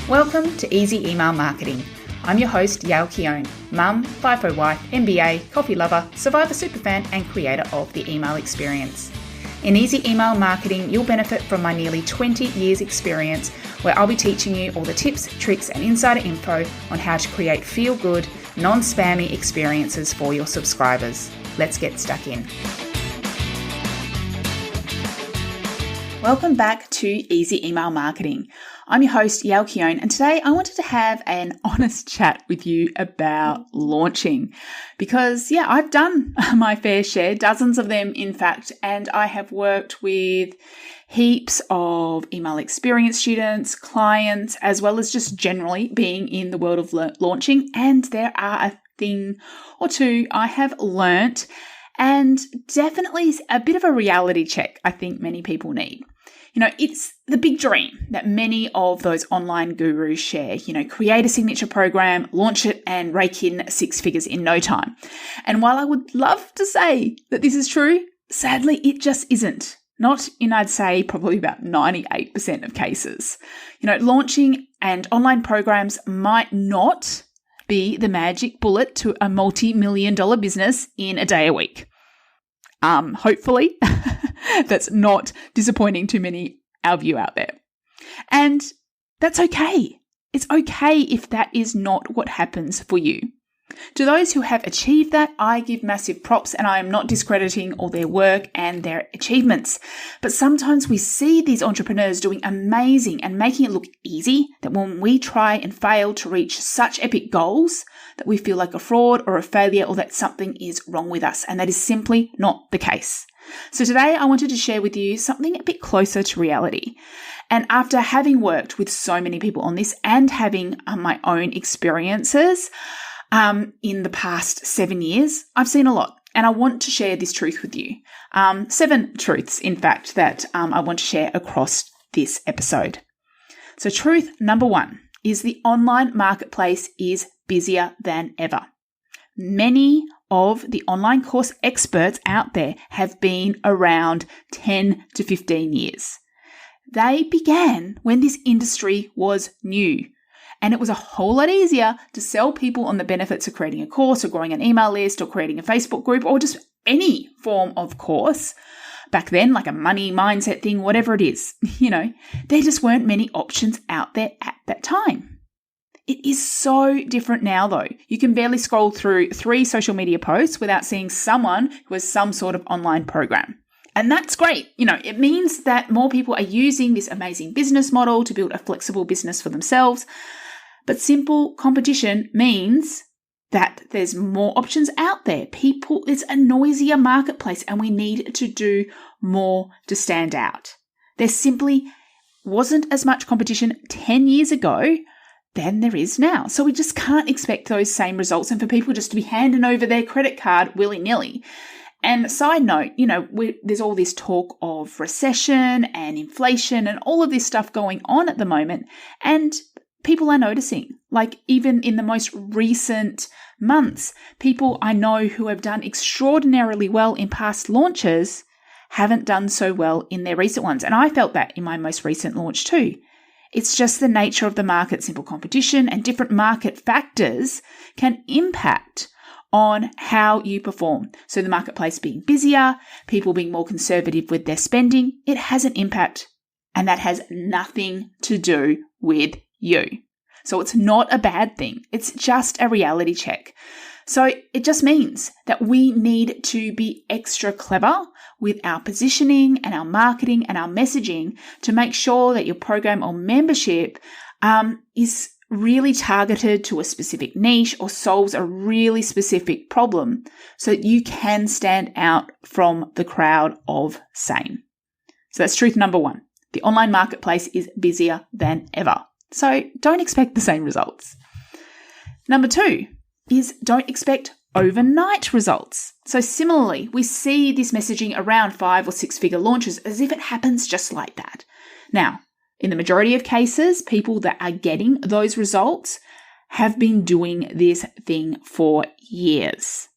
Welcome to Easy Email Marketing. I'm your host, Yael Keown, mum, FIFO wife, MBA, coffee lover, Survivor superfan, and creator of the email experience. In Easy Email Marketing, you'll benefit from my nearly 20 years experience, where I'll be teaching you all the tips, tricks, and insider info on how to create feel-good, non-spammy experiences for your subscribers. Let's get stuck in. Welcome back to Easy Email Marketing. I'm your host, Yael Keown, and today I wanted to have an honest chat with you about launching because, I've done my fair share, dozens of them, in fact, and I have worked with heaps of email experience students, clients, as well as just generally being in the world of launching, and there are a thing or two I have learnt, and definitely a bit of a reality check I think many people need. It's the big dream that many of those online gurus share, create a signature program, launch it, and rake in six figures in no time. And while I would love to say that this is true, sadly, it just isn't. Not in, I'd say, probably about 98% of cases. Launching and online programs might not be the magic bullet to a multi-million-dollar business in a day a week. Hopefully, that's not disappointing to many of you out there. And that's okay. It's okay if that is not what happens for you. To those who have achieved that, I give massive props, and I am not discrediting all their work and their achievements. But sometimes we see these entrepreneurs doing amazing and making it look easy, that when we try and fail to reach such epic goals, that we feel like a fraud or a failure or that something is wrong with us. And that is simply not the case. So today I wanted to share with you something a bit closer to reality. And after having worked with so many people on this and having my own experiences, in the past 7 years, I've seen a lot, and I want to share this truth with you. 7 truths, in fact, that I want to share across this episode. So truth number 1 is the online marketplace is busier than ever. Many of the online course experts out there have been around 10 to 15 years. They began when this industry was new. And it was a whole lot easier to sell people on the benefits of creating a course or growing an email list or creating a Facebook group or just any form of course back then, like a money mindset thing, whatever it is. There just weren't many options out there at that time. It is so different now, though. You can barely scroll through 3 social media posts without seeing someone who has some sort of online program. And that's great. It means that more people are using this amazing business model to build a flexible business for themselves. But simple competition means that there's more options out there. It's a noisier marketplace and we need to do more to stand out. There simply wasn't as much competition 10 years ago than there is now. So we just can't expect those same results and for people just to be handing over their credit card willy-nilly. And side note, there's all this talk of recession and inflation and all of this stuff going on at the moment. And people are noticing, like even in the most recent months, people I know who have done extraordinarily well in past launches haven't done so well in their recent ones. And I felt that in my most recent launch too. It's just the nature of the market, simple competition and different market factors can impact on how you perform. So the marketplace being busier, people being more conservative with their spending, it has an impact, and that has nothing to do with you. So it's not a bad thing. It's just a reality check. So it just means that we need to be extra clever with our positioning and our marketing and our messaging to make sure that your program or membership is really targeted to a specific niche or solves a really specific problem so that you can stand out from the crowd of same. So that's truth number 1. The online marketplace is busier than ever. So don't expect the same results. Number 2 is don't expect overnight results. So similarly, we see this messaging around 5 or 6 figure launches as if it happens just like that. Now, in the majority of cases, people that are getting those results have been doing this thing for years.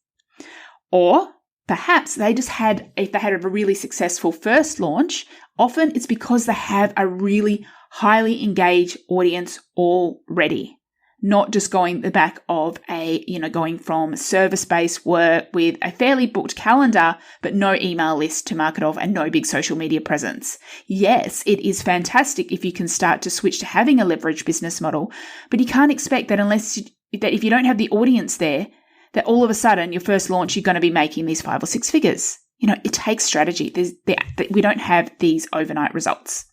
Or perhaps if they had a really successful first launch, often it's because they have a really highly engaged audience already. Not just going the back of going from service-based work with a fairly booked calendar, but no email list to market off and no big social media presence. Yes, it is fantastic if you can start to switch to having a leveraged business model, but you can't expect that that if you don't have the audience there, that all of a sudden your first launch, you're going to be making these 5 or 6 figures. It takes strategy. We don't have these overnight results.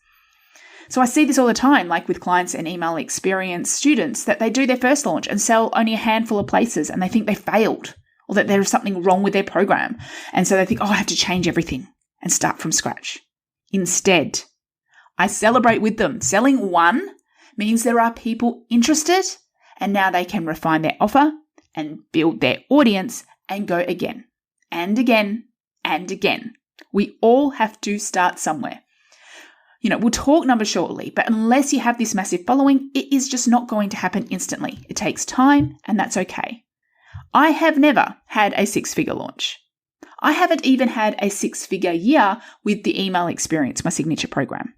So I see this all the time, like with clients and email experience students, that they do their first launch and sell only a handful of places and they think they failed or that there is something wrong with their program. And so they think, I have to change everything and start from scratch. Instead, I celebrate with them. Selling one means there are people interested and now they can refine their offer and build their audience and go again and again and again. We all have to start somewhere. We'll talk numbers shortly, but unless you have this massive following, it is just not going to happen instantly. It takes time, and that's okay. I have never had a 6-figure launch. I haven't even had a 6-figure year with the email experience, my signature program.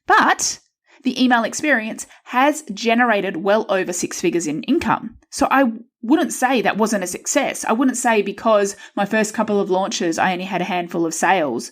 But the email experience has generated well over 6 figures in income. So I wouldn't say that wasn't a success. I wouldn't say because my first couple of launches, I only had a handful of sales.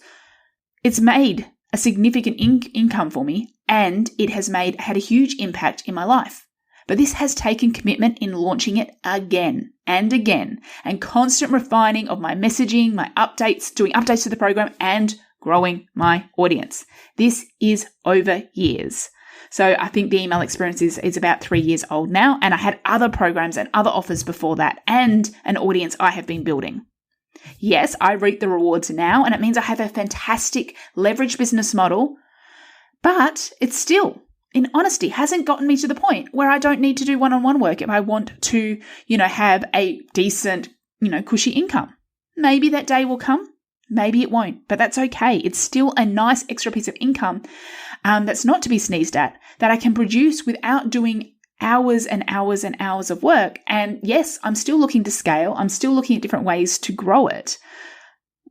It's made a significant income for me, and it has had a huge impact in my life. But this has taken commitment in launching it again and again, and constant refining of my messaging, my updates, doing updates to the program, and growing my audience. This is over years. So I think the email experience is about 3 years old now, and I had other programs and other offers before that, and an audience I have been building. Yes, I reap the rewards now, and it means I have a fantastic leverage business model, but it still, in honesty, hasn't gotten me to the point where I don't need to do one-on-one work if I want to, have a decent, cushy income. Maybe that day will come, maybe it won't, but that's okay. It's still a nice extra piece of income that's not to be sneezed at, that I can produce without doing hours and hours and hours of work. And yes, I'm still looking to scale. I'm still looking at different ways to grow it,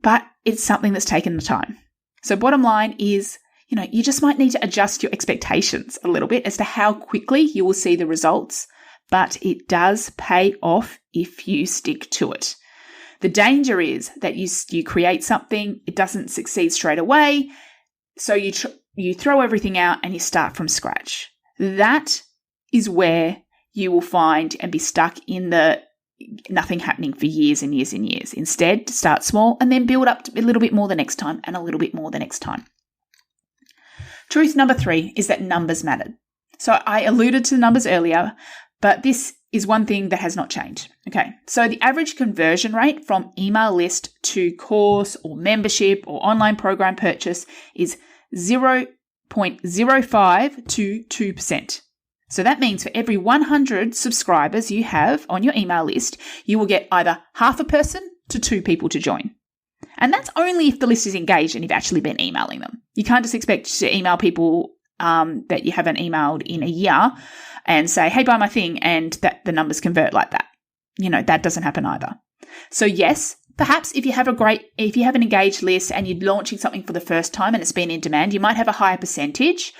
but it's something that's taken the time. So bottom line is, you just might need to adjust your expectations a little bit as to how quickly you will see the results, but it does pay off if you stick to it. The danger is that you create something, it doesn't succeed straight away, so you throw everything out and you start from scratch. That is where you will find and be stuck in the nothing happening for years and years and years. Instead, start small and then build up a little bit more the next time and a little bit more the next time. Truth number 3 is that numbers mattered. So I alluded to the numbers earlier, but this is one thing that has not changed. Okay, so the average conversion rate from email list to course or membership or online program purchase is 0.05 to 2%. So that means for every 100 subscribers you have on your email list, you will get either half a person to 2 people to join. And that's only if the list is engaged and you've actually been emailing them. You can't just expect to email people that you haven't emailed in a year and say, hey, buy my thing, and that the numbers convert like that. That doesn't happen either. So yes, perhaps if you have an engaged list and you're launching something for the first time and it's been in demand, you might have a higher percentage.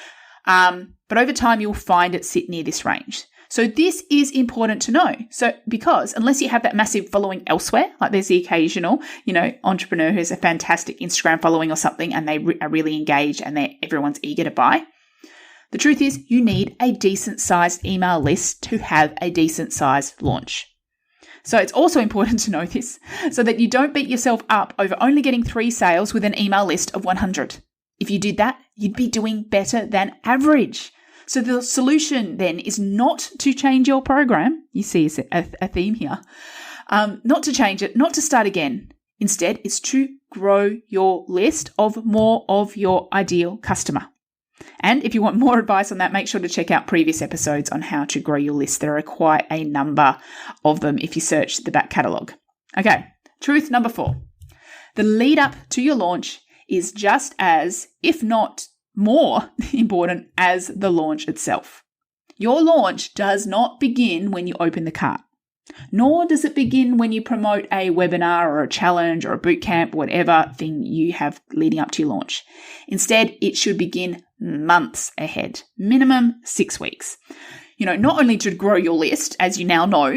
But over time, you'll find it sit near this range. So this is important to know. So because unless you have that massive following elsewhere, like there's the occasional, entrepreneur who has a fantastic Instagram following or something, and they are really engaged and everyone's eager to buy. The truth is you need a decent sized email list to have a decent sized launch. So it's also important to know this so that you don't beat yourself up over only getting 3 sales with an email list of 100. If you did that, you'd be doing better than average. So the solution then is not to change your program. You see a theme here. Not to change it, not to start again. Instead, it's to grow your list of more of your ideal customer. And if you want more advice on that, make sure to check out previous episodes on how to grow your list. There are quite a number of them if you search the back catalogue. Okay, truth number 4. The lead up to your launch is just as, if not more important as the launch itself. Your launch does not begin when you open the cart, nor does it begin when you promote a webinar or a challenge or a boot camp, whatever thing you have leading up to your launch. Instead, it should begin months ahead, minimum 6 weeks. Not only to grow your list, as you now know,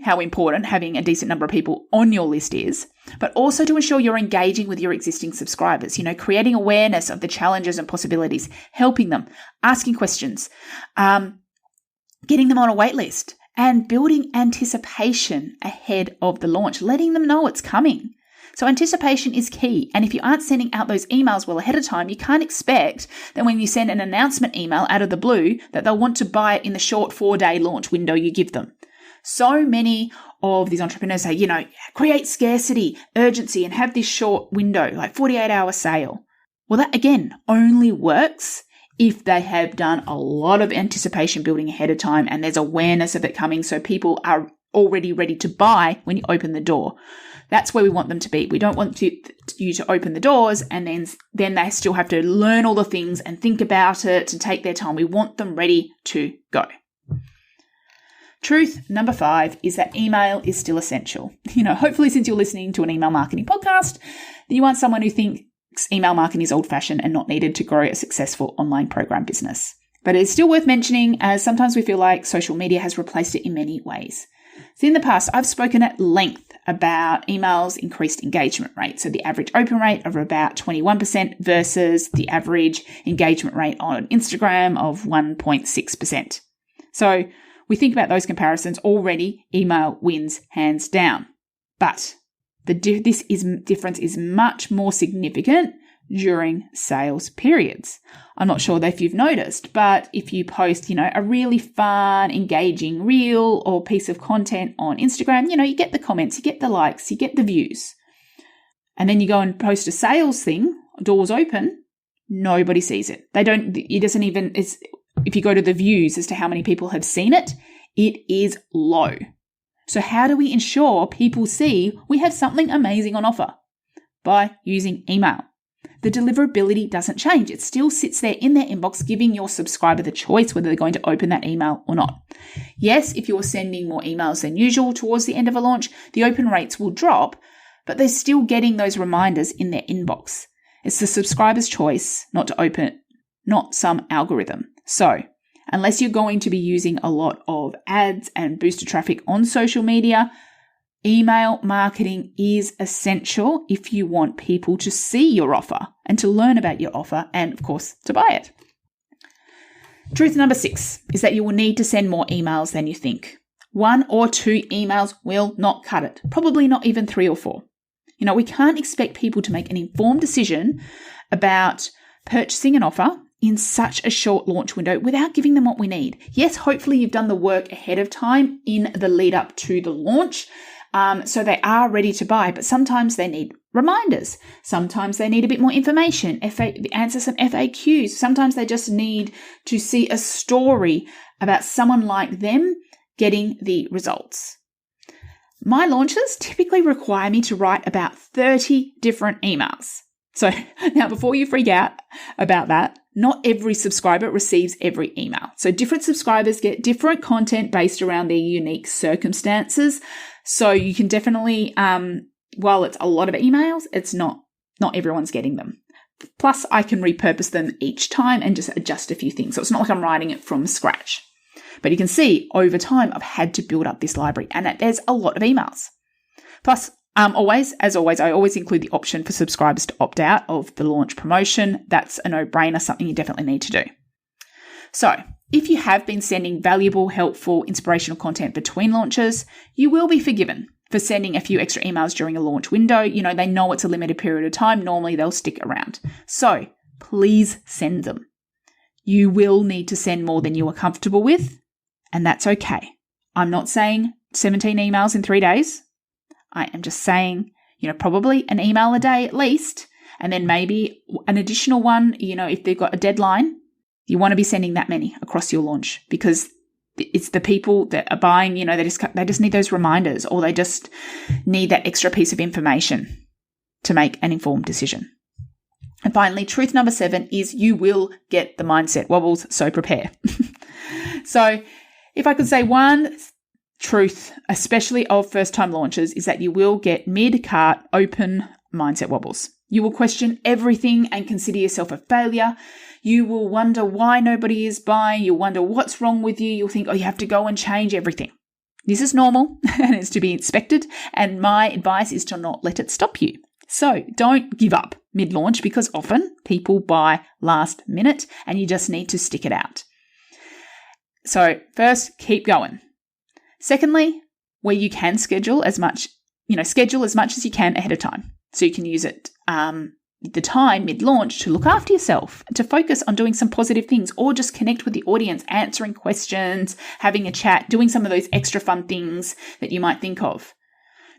how important having a decent number of people on your list is, but also to ensure you're engaging with your existing subscribers, creating awareness of the challenges and possibilities, helping them, asking questions, getting them on a wait list, and building anticipation ahead of the launch, letting them know it's coming. So anticipation is key. And if you aren't sending out those emails well ahead of time, you can't expect that when you send an announcement email out of the blue, that they'll want to buy it in the short 4-day launch window you give them. So many of these entrepreneurs say, create scarcity, urgency, and have this short window, like 48-hour sale. Well, that again only works if they have done a lot of anticipation building ahead of time and there's awareness of it coming, so people are already ready to buy when you open the door. That's where we want them to be. We don't want you to open the doors and then they still have to learn all the things and think about it to take their time. We want them ready to go. Truth number 5 is that email is still essential. Hopefully since you're listening to an email marketing podcast, you aren't someone who thinks email marketing is old-fashioned and not needed to grow a successful online program business. But it's still worth mentioning, as sometimes we feel like social media has replaced it in many ways. So in the past, I've spoken at length about emails' increased engagement rate. So the average open rate of about 21% versus the average engagement rate on Instagram of 1.6%. So we think about those comparisons already, email wins hands down. But this difference is much more significant during sales periods. I'm not sure if you've noticed, but if you post, a really fun, engaging reel or piece of content on Instagram, you get the comments, you get the likes, you get the views. And then you go and post a sales thing, doors open, nobody sees it. If you go to the views as to how many people have seen it, it is low. So how do we ensure people see we have something amazing on offer? By using email. The deliverability doesn't change. It still sits there in their inbox, giving your subscriber the choice whether they're going to open that email or not. Yes, if you're sending more emails than usual towards the end of a launch, the open rates will drop, but they're still getting those reminders in their inbox. It's the subscriber's choice not to open it, not some algorithm. So, unless you're going to be using a lot of ads and booster traffic on social media, email marketing is essential if you want people to see your offer and to learn about your offer and, of course, to buy it. Truth number 6 is that you will need to send more emails than you think. 1 or 2 emails will not cut it, probably not even 3 or 4. We can't expect people to make an informed decision about purchasing an offer in such a short launch window without giving them what we need. Yes, hopefully you've done the work ahead of time in the lead up to the launch, so they are ready to buy, but sometimes they need reminders. Sometimes they need a bit more information, answer some FAQs. Sometimes they just need to see a story about someone like them getting the results. My launches typically require me to write about 30 different emails. So now before you freak out about that, not every subscriber receives every email. So different subscribers get different content based around their unique circumstances. So you can definitely, while it's a lot of emails, it's not everyone's getting them. Plus I can repurpose them each time and just adjust a few things. So it's not like I'm writing it from scratch. But you can see over time, I've had to build up this library and there's a lot of emails. Plus, I always include the option for subscribers to opt out of the launch promotion. That's a no-brainer, something you definitely need to do. So if you have been sending valuable, helpful, inspirational content between launches, you will be forgiven for sending a few extra emails during a launch window. They know it's a limited period of time. Normally they'll stick around. So please send them. You will need to send more than you are comfortable with, and that's okay. I'm not saying 17 emails in 3 days. I am just saying, probably an email a day at least, and then maybe an additional one, if they've got a deadline, you want to be sending that many across your launch because it's the people that are buying, they just need those reminders or they just need that extra piece of information to make an informed decision. And finally, truth number 7 is you will get the mindset wobbles, so prepare. So if I could say one truth, especially of first-time launches, is that you will get mid-cart open mindset wobbles. You will question everything and consider yourself a failure. You will wonder why nobody is buying. You'll wonder what's wrong with you. You'll think, oh, you have to go and change everything. This is normal and it's to be expected. And my advice is to not let it stop you. So don't give up mid-launch because often people buy last minute and you just need to stick it out. So first, keep going. Secondly, where you can schedule as much as you can ahead of time. So you can use it the time mid-launch to look after yourself, to focus on doing some positive things or just connect with the audience, answering questions, having a chat, doing some of those extra fun things that you might think of.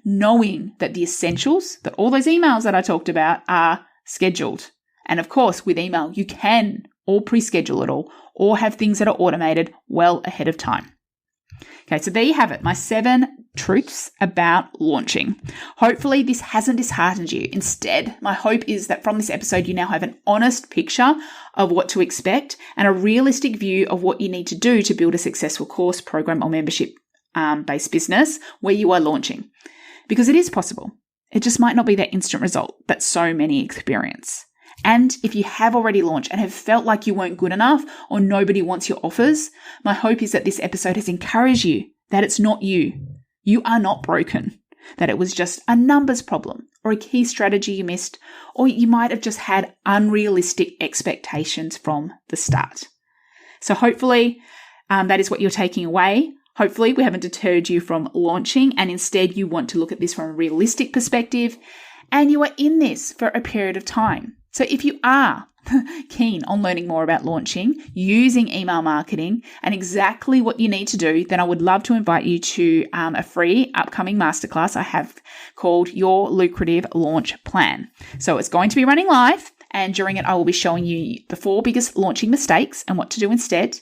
Knowing that the essentials, that all those emails that I talked about are scheduled. And of course, with email, you can all pre-schedule it all or have things that are automated well ahead of time. Okay, so there you have it, my 7 truths about launching. Hopefully this hasn't disheartened you. Instead, my hope is that from this episode, you now have an honest picture of what to expect and a realistic view of what you need to do to build a successful course, program, or membership based business where you are launching. Because it is possible. It just might not be that instant result that so many experience. And if you have already launched and have felt like you weren't good enough or nobody wants your offers, my hope is that this episode has encouraged you that it's not you. You are not broken, that it was just a numbers problem or a key strategy you missed, or you might have just had unrealistic expectations from the start. So hopefully that is what you're taking away. Hopefully we haven't deterred you from launching and instead you want to look at this from a realistic perspective and you are in this for a period of time. So if you are keen on learning more about launching, using email marketing and exactly what you need to do, then I would love to invite you to a free upcoming masterclass I have called Your Lucrative Launch Plan. So it's going to be running live and during it I will be showing you the 4 biggest launching mistakes and what to do instead.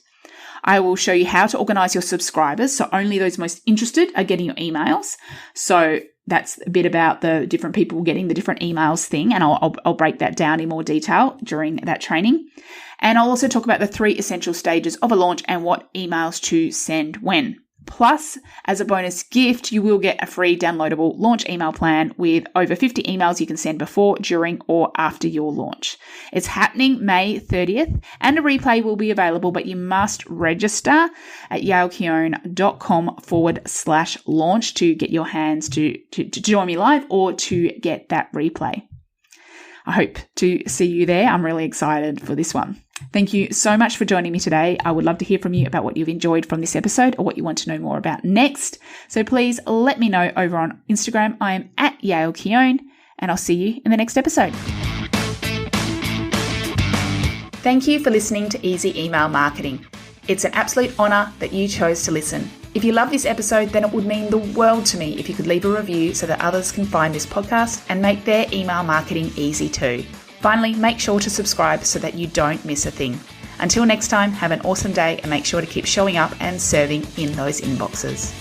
I will show you how to organize your subscribers so only those most interested are getting your emails. So that's a bit about the different people getting the different emails thing, and I'll break that down in more detail during that training. And I'll also talk about the 3 essential stages of a launch and what emails to send when. Plus, as a bonus gift, you will get a free downloadable launch email plan with over 50 emails you can send before, during, or after your launch. It's happening May 30th, and a replay will be available, but you must register at yaelkeone.com/launch to get your hands to join me live or to get that replay. I hope to see you there. I'm really excited for this one. Thank you so much for joining me today. I would love to hear from you about what you've enjoyed from this episode or what you want to know more about next. So please let me know over on Instagram. I am at yaelkeone, and I'll see you in the next episode. Thank you for listening to Easy Email Marketing. It's an absolute honor that you chose to listen. If you love this episode, then it would mean the world to me if you could leave a review so that others can find this podcast and make their email marketing easy too. Finally, make sure to subscribe so that you don't miss a thing. Until next time, have an awesome day and make sure to keep showing up and serving in those inboxes.